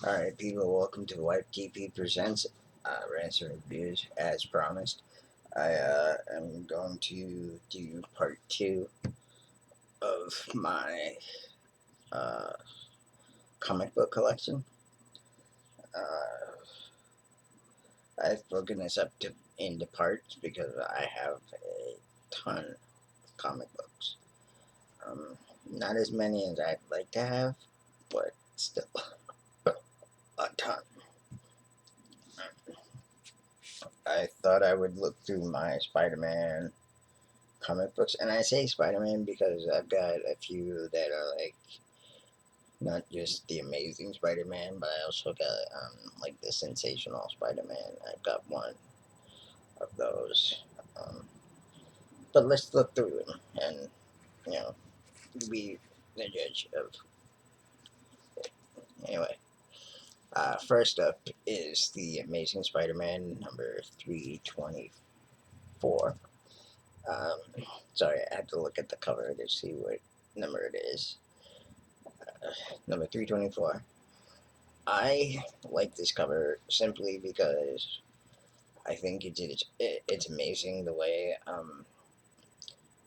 Alright, people, welcome to Wipe TP Presents Ransom Reviews. As promised, I am going to do part 2 of my uh, comic book collection. Uh, I've broken this up into parts because I have a ton of comic books. Not as many as I'd like to have, but still a ton. I thought I would look through my Spider-Man comic books, and I say Spider-Man because I've got a few that are like not just the Amazing Spider-Man, but I also got like the Sensational Spider-Man. I've got one of those. Um, but let's look through them and you know be the judge of it. Anyway, first up is the Amazing Spider-Man number 324. Um, sorry, I had to look at the cover to see what number it is. Number 324. I like this cover simply because I think it's amazing the way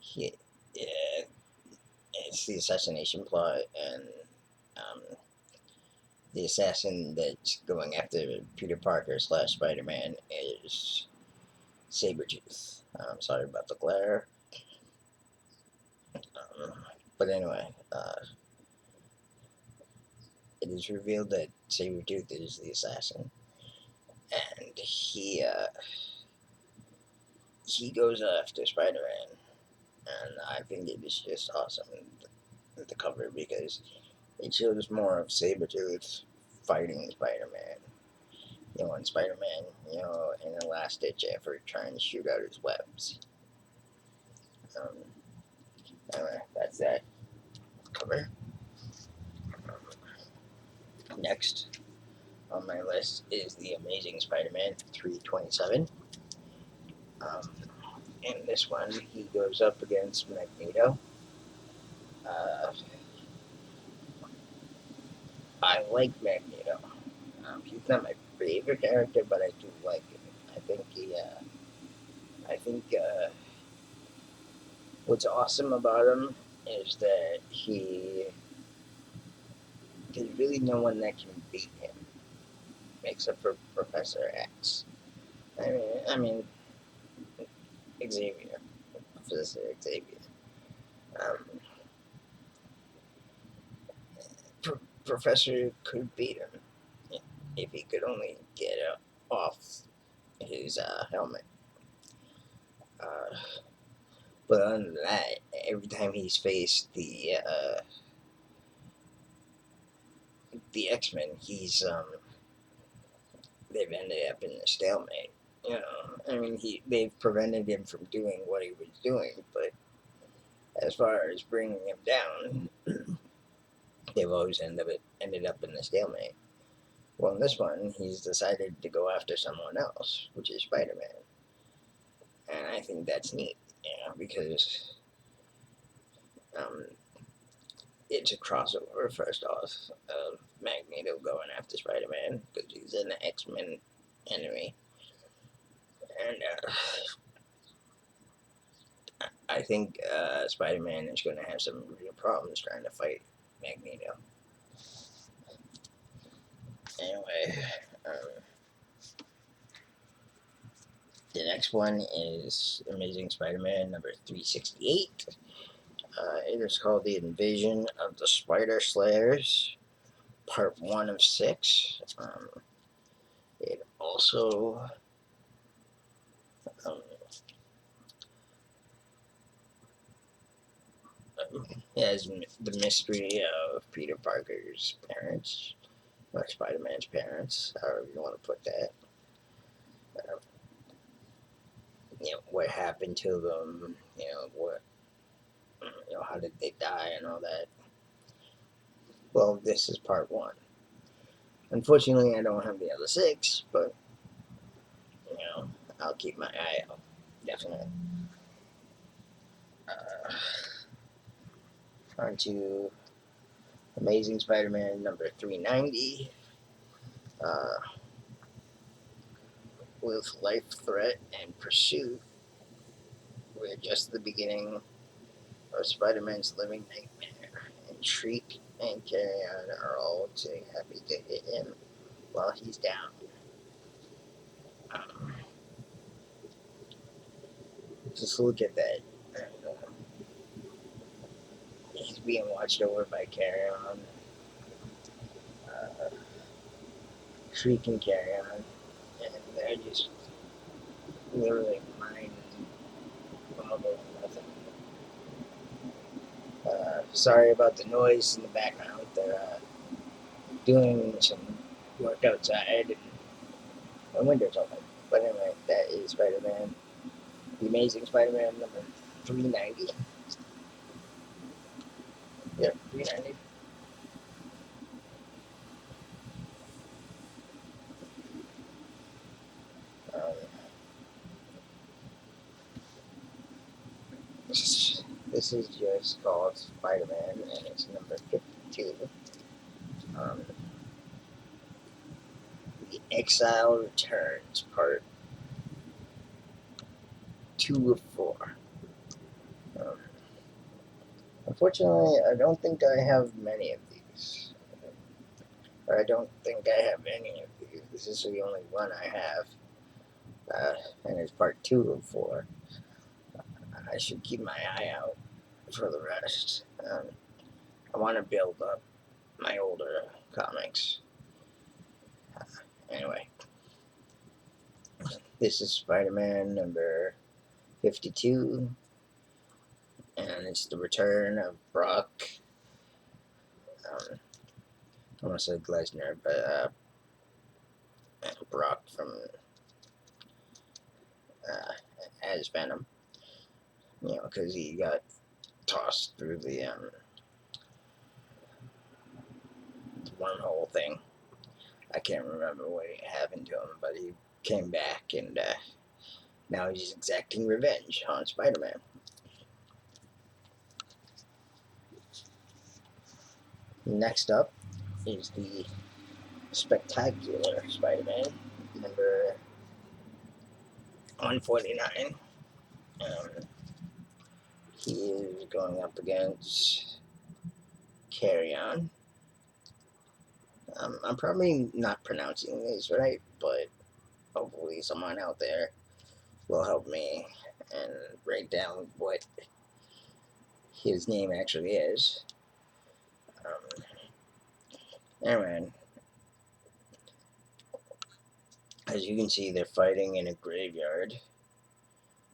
he it's the assassination plot and um, the assassin that's going after Peter Parker slash Spider Man is Sabretooth. Sorry about the glare, um, but anyway, it is revealed that Sabretooth is the assassin, and he goes after Spider Man, and I think it is just awesome, the cover, because it shows more of Sabretooth fighting Spider-Man. And Spider-Man, in a last-ditch effort trying to shoot out his webs. Um, anyway, that's that cover. Next on my list is The Amazing Spider-Man 327. Um, in this one, he goes up against Magneto. Uh, I like Magneto. He's not my favorite character, but I do like him. I think I think what's awesome about him is that there's really no one that can beat him, except for Professor X. I mean Xavier, Professor Xavier. Um, Professor could beat him if he could only get off his helmet. Uh, but other than that, every time he's faced the X-Men, they've ended up in a stalemate. They've prevented him from doing what he was doing, but as far as bringing him down, they've always ended up in a stalemate. Well, in this one, he's decided to go after someone else, which is Spider-Man, and I think that's neat, because um, it's a crossover. First off, of Magneto going after Spider-Man because he's an X-Men enemy, and I think Spider-Man is going to have some real problems trying to fight Magneto. Anyway, um, the next one is Amazing Spider-Man number 368. It is called The Invasion of the Spider Slayers, part 1 of 6. It also um, has the mystery of Peter Parker's parents, or Spider-Man's parents, however you want to put that. Uh, what happened to them, how did they die and all that. Well, this is part 1. Unfortunately, I don't have the other 6, but, I'll keep my eye out, definitely. Uh, on to Amazing Spider-Man number 390. uh, with Life Threat and Pursuit, we're just the beginning of Spider-Man's living nightmare, and Shriek and Carrion are all too happy to hit him while he's down. Um, just look at that. He's being watched over by Carrion, uh, Shriek and Carrion, and they're just literally mind boggling nothing. Sorry about the noise in the background. They're doing some work outside, and my window's open. But anyway, that is Spider-Man, the Amazing Spider-Man number 390. Yep, 390. Um, this is just called Spider-Man, and it's number 52. Um, the Exile Returns, part 2 of 4. Um, Unfortunately, I don't think I have many of these. Or I don't think I have any of these. This is the only one I have. And it's part 2 of 4. I should keep my eye out for the rest. I want to build up my older comics. Anyway, this is Spider-Man number 52, and it's the return of Brock. I want to say Lesnar, but Brock from as Venom. You know, because he got tossed through the wormhole thing. I can't remember what happened to him, but he came back, and now he's exacting revenge on Spider-Man. Next up is the Spectacular Spiderman, number 149. He is going up against Carrion. I'm probably not pronouncing these right, but hopefully someone out there will help me and write down what his name actually is. Anyway, as you can see, they're fighting in a graveyard,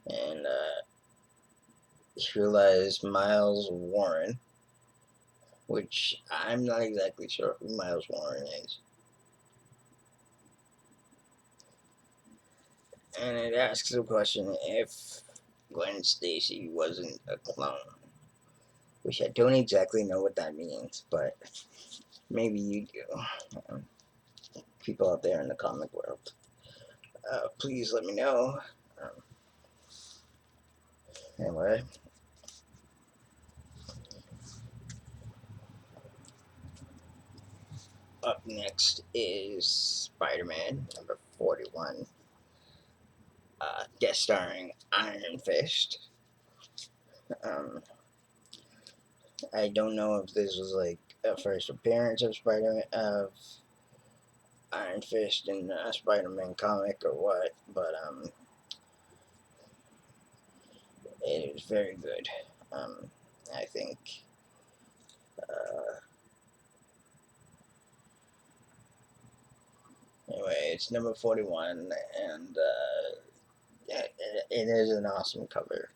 and here lies Miles Warren, which I'm not exactly sure who Miles Warren is. And it asks the question if Gwen Stacy wasn't a clone, which I don't exactly know what that means, but maybe you do. People out there in the comic world, please let me know. Anyway, up next is Spider-Man number 41, guest starring Iron Fist. I don't know if this was like a first appearance of Spider-Man, of Iron Fist in a Spider-Man comic or what, but it is very good. I think. Anyway, it's number 41, and it is an awesome cover.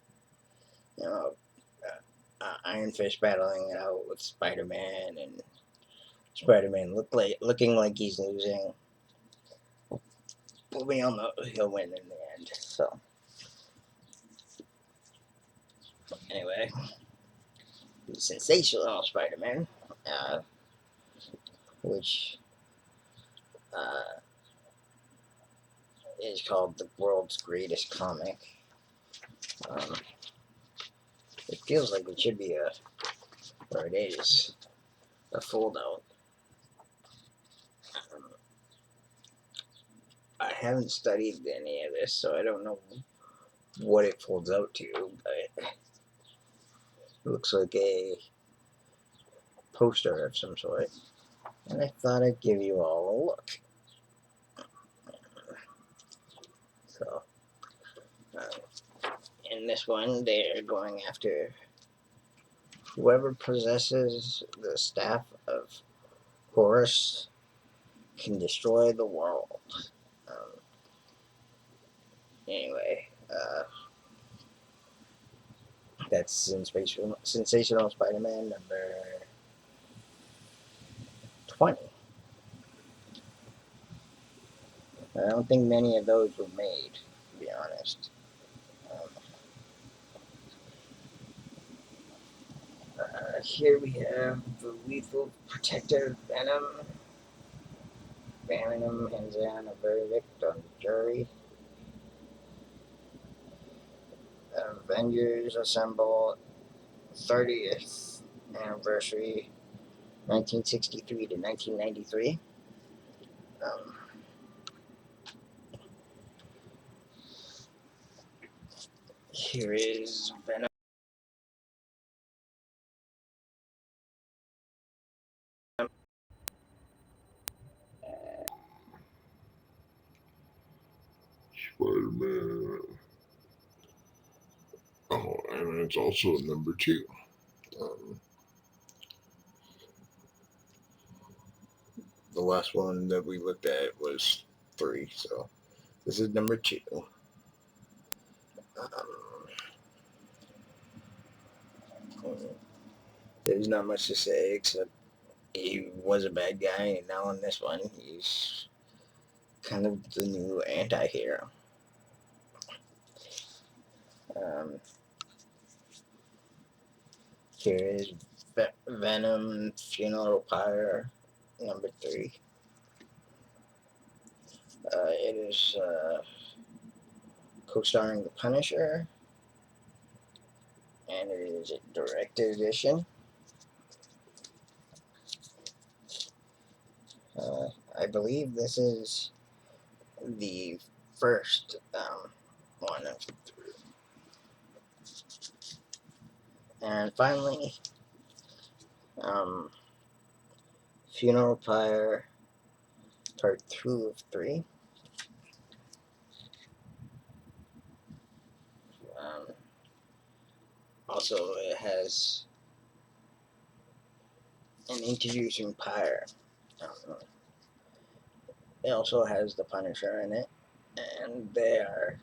You know, Iron Fist battling it out with Spider-Man, and Spider-Man looking like he's losing. But we all know he'll win in the end. So, anyway, the sensational Spider-Man, which uh, is called the world's greatest comic. Um, it feels like it should be or it is, a fold-out. haven't studied any of this, so I don't know what it folds out to, but it looks like a poster of some sort. And I thought I'd give you all a look. So, in this one, they're going after whoever possesses the staff of Horus can destroy the world. Um, anyway, that's Sensational Spider-Man number 20. I don't think many of those were made, to be honest. Um, here we have the lethal protector Venom. Venom hands down a verdict on the jury. Avengers assemble 30th anniversary, 1963 to 1993. Um, here is Venom. Spider-Man. Oh, and it's also number 2. Um, the last one that we looked at was 3, so this is number 2. There's not much to say except he was a bad guy, and now in this one, he's kind of the new anti-hero. Um, here is Venom Funeral Pyre number 3. It is co-starring the Punisher, and it is a directed edition. I believe this is the first one of 3. And finally, Funeral Pyre Part 2 of 3. Also, it has an introducing Pyre. It also has the Punisher in it, and they are.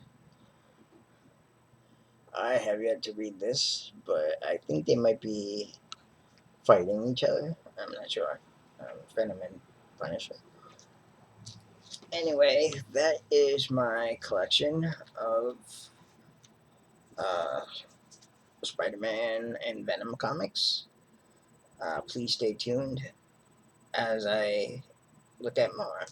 I have yet to read this, but I think they might be fighting each other. I'm not sure. Venom and Punisher. Anyway, that is my collection of uh, Spider-Man and Venom comics. Please stay tuned as I look at more.